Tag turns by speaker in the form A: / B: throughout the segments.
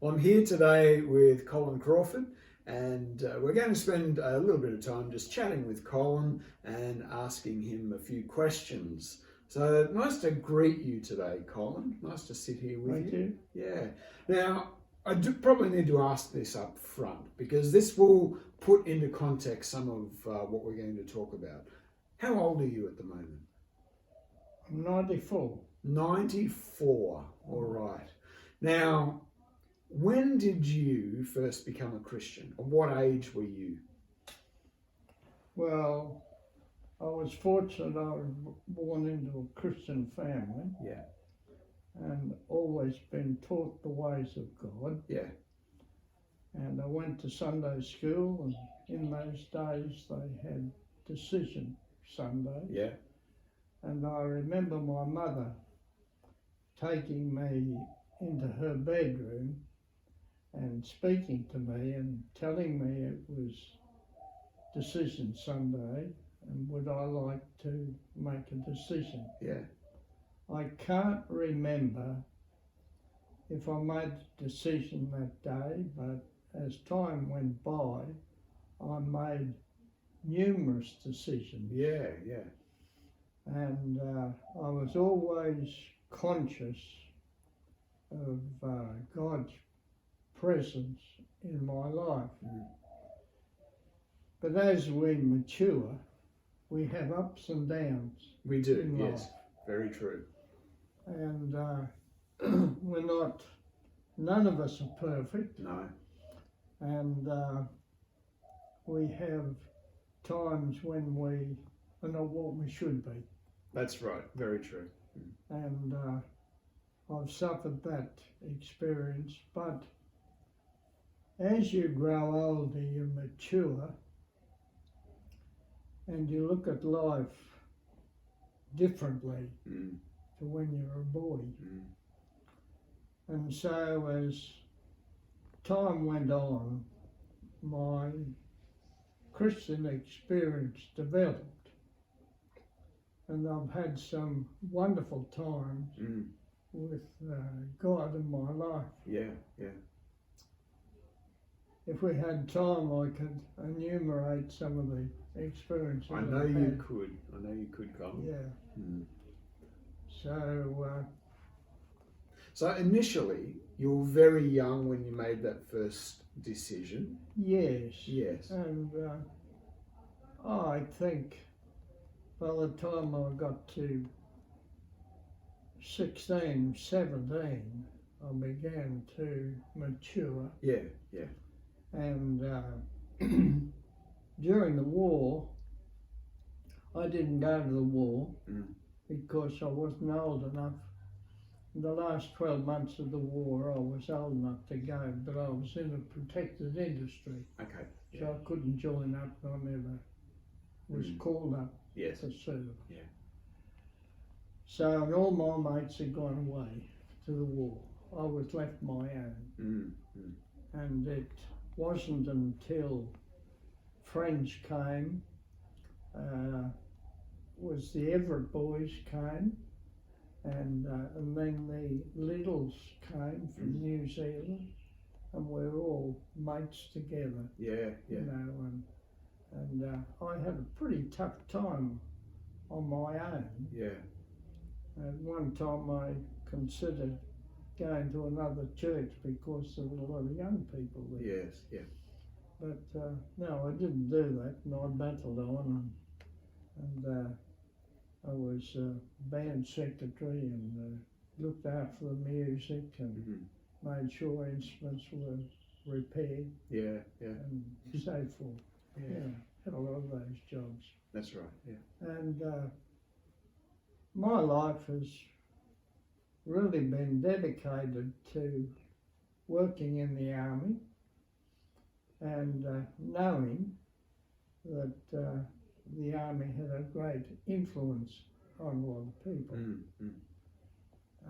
A: I'm here today with Colin Crawford, and we're going to spend a little bit of time just chatting with Colin and asking him a few questions. So nice to greet you today, Colin. Nice to sit here with
B: Thank you.
A: Yeah. Now, I do probably need to ask this up front because this will put into context some of what we're going to talk about. How old are you at the moment?
B: I'm 94.
A: 94. All right. Now, when did you first become a Christian? At what age were you?
B: Well, I was fortunate I was born into a Christian family.
A: Yeah.
B: And always been taught the ways of God.
A: Yeah.
B: And I went to Sunday school, and in those days they had decision Sunday.
A: Yeah.
B: And I remember my mother taking me into her bedroom and speaking to me and telling me it was decision Sunday and would I like to make a decision.
A: Yeah.
B: I can't remember if I made a decision that day, but as time went by, I made numerous decisions.
A: Yeah, yeah.
B: And I was always conscious of God's presence in my life.
A: Mm.
B: But as we mature, we have ups and downs.
A: We do,
B: in
A: yes.
B: life.
A: Very true.
B: And none of us are perfect.
A: No.
B: And we have times when we are not what we should be.
A: That's right. Very true.
B: And I've suffered that experience. But as you grow older, you mature, and you look at life differently to when you're a boy. And so as time went on, my Christian experience developed, and I've had some wonderful times with God in my life.
A: Yeah, yeah.
B: If we had time, I could enumerate some of the experiences.
A: I know you could. I know you could, Colin.
B: Yeah.
A: Mm.
B: So
A: initially, you were very young when you made that first decision.
B: yes.
A: Yes.
B: And I think by the time I got to 16, 17, I began to mature.
A: Yeah, yeah.
B: And during the war, I didn't go to the war because I wasn't old enough. In the last 12 months of the war, I was old enough to go, but I was in a protected industry.
A: Okay. Yeah.
B: So I couldn't join up, and I never was called up
A: Yes.
B: to serve.
A: Yeah.
B: So, and all my mates had gone away to the war. I was left my own. And it wasn't until friends came, was the Everett boys came, and then the Littles came from New Zealand, and we were all mates together.
A: Yeah, yeah.
B: You know, and I had a pretty tough time on my own.
A: Yeah.
B: At one time I considered going to another church because there were a lot of young people there.
A: Yes, yeah.
B: But no, I didn't do that, and I battled on, and I was band secretary and looked after the music and made sure instruments were repaired.
A: Yeah, yeah.
B: And so forth. Yeah, had a lot of those jobs.
A: That's right, yeah.
B: And my life has really been dedicated to working in the army and knowing that the army had a great influence on a lot of people.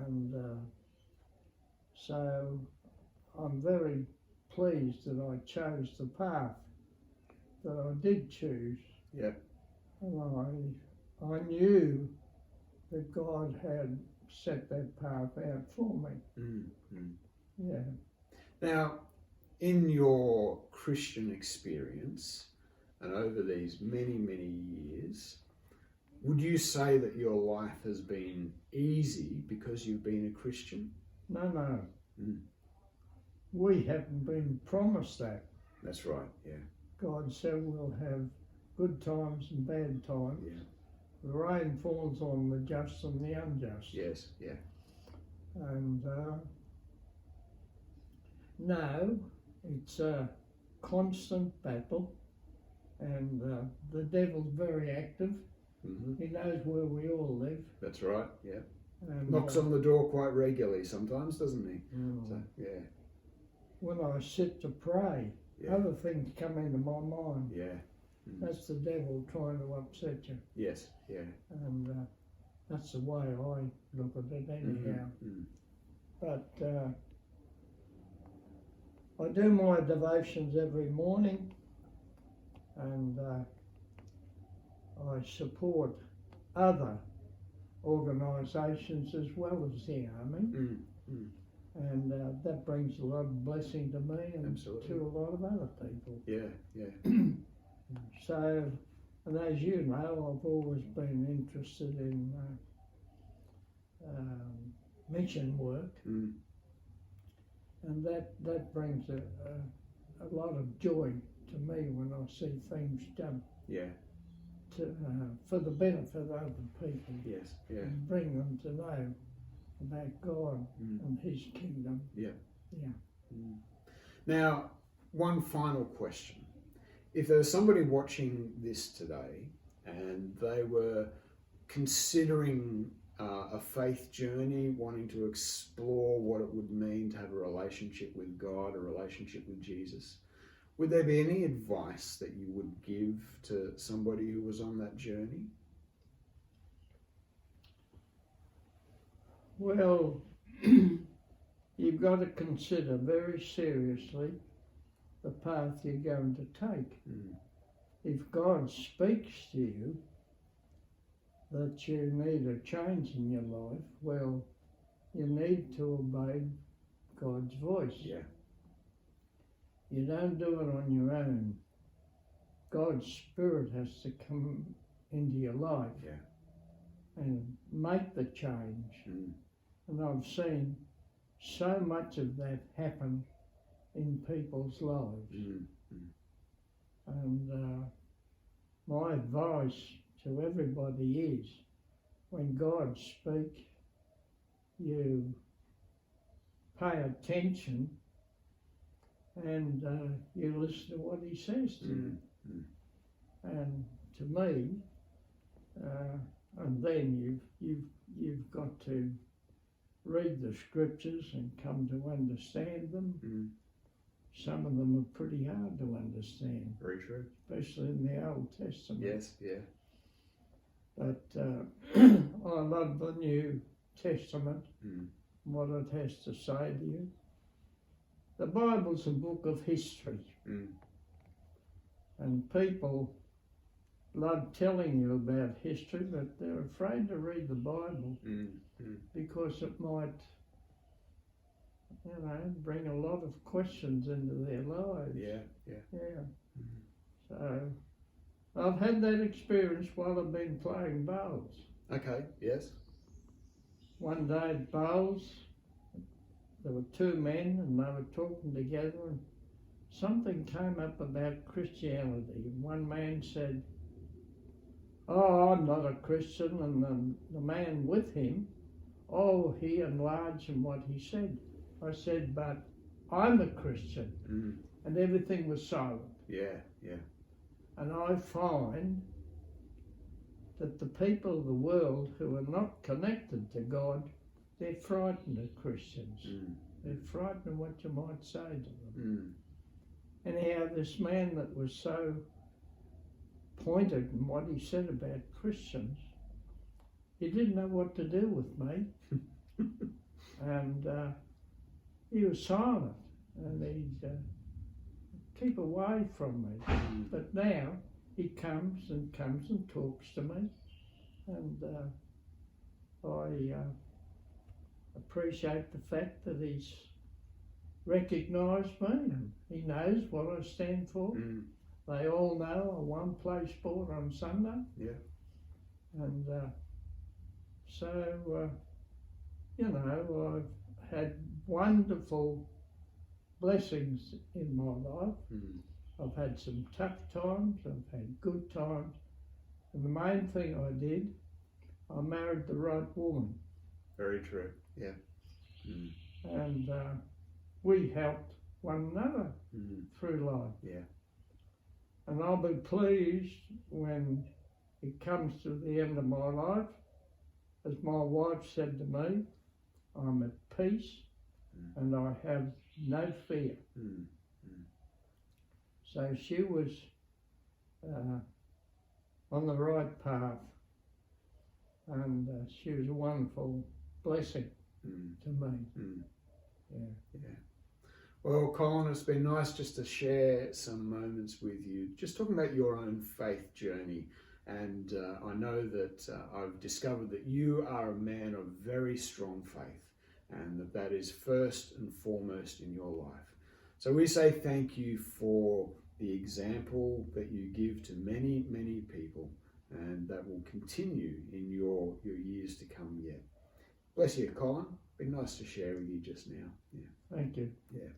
B: And so I'm very pleased that I chose the path that I did choose.
A: Yeah.
B: And I knew that God had set that path out for me. Yeah.
A: Now, in your Christian experience and over these many, many years, would you say that your life has been easy because you've been a Christian?
B: No.
A: Mm.
B: We haven't been promised that.
A: That's right, yeah.
B: God said we'll have good times and bad times.
A: Yeah.
B: The rain falls on the just and the unjust.
A: Yes, yeah.
B: And no, it's a constant battle, and the devil's very active.
A: Mm-hmm.
B: He knows where we all live.
A: That's right, yeah.
B: And,
A: Knocks on the door quite regularly sometimes, doesn't he? So, yeah.
B: When I sit to pray,
A: Yeah.
B: other things come into my mind.
A: Yeah. Mm.
B: That's the devil trying to upset you.
A: Yes, yeah.
B: And that's the way I look at it anyhow.
A: Mm-hmm.
B: But I do my devotions every morning, and I support other organisations as well as the army, and that brings a lot of blessing to me and
A: Absolutely.
B: to a lot of other people.
A: Yeah, yeah.
B: So, and as you know, I've always been interested in mission work, and that brings a lot of joy to me when I see things done.
A: Yeah.
B: For the benefit of other people.
A: Yes, yeah.
B: And bring them to know about God and His kingdom.
A: Yeah.
B: Yeah.
A: Now, one final question. If there was somebody watching this today and they were considering a faith journey, wanting to explore what it would mean to have a relationship with God, a relationship with Jesus, would there be any advice that you would give to somebody who was on that journey?
B: Well, you've got to consider very seriously the path you're going to take. If God speaks to you that you need a change in your life, well, you need to obey God's voice.
A: Yeah.
B: You don't do it on your own. God's Spirit has to come into your life and make the change. And I've seen so much of that happen in people's lives. And my advice to everybody is, when God speaks, you pay attention and you listen to what He says to you. And to me, and then you've got to read the scriptures and come to understand them. Some of them are pretty hard to understand.
A: Very true.
B: Especially in the Old Testament.
A: Yes, yeah.
B: But I love the New Testament, what it has to say to you. The Bible's a book of history. And people love telling you about history, but they're afraid to read the Bible because it might, bring a lot of questions into their lives. Yeah. So I've had that experience while I've been playing bowls.
A: Okay, yes.
B: One day at bowls, there were two men and they were talking together, and something came up about Christianity. One man said, "Oh, I'm not a Christian," and the man with him, he enlarged in what he said. I said, "But I'm a Christian," and everything was silent.
A: Yeah.
B: And I find that the people of the world who are not connected to God, they're frightened of Christians. They're frightened of what you might say to them. Anyhow, this man that was so pointed in what he said about Christians, he didn't know what to do with me. And he was silent, and he'd keep away from me. But now he comes and talks to me, and I appreciate the fact that he's recognised me, and he knows what I stand for.
A: Mm.
B: They all know I won't play sport on Sunday.
A: Yeah.
B: And you know, I've had wonderful blessings in my life.
A: Mm.
B: I've had some tough times, I've had good times, and the main thing I did, I married the right woman,
A: Very true. Yeah. Mm.
B: and we helped one another
A: Mm.
B: through life.
A: Yeah.
B: And I'll be pleased when it comes to the end of my life, as my wife said to me, I'm at peace and I have no fear.
A: Mm.
B: So she was on the right path, and she was a wonderful blessing to me.
A: Mm.
B: Yeah.
A: Yeah. Well, Colin, it's been nice just to share some moments with you, just talking about your own faith journey. And I know that I've discovered that you are a man of very strong faith, and that is first and foremost in your life. So we say thank you for the example that you give to many, many people, and that will continue in your years to come yet. Bless you, Colin. Been nice to share with you just now. Yeah.
B: Thank you.
A: Yeah.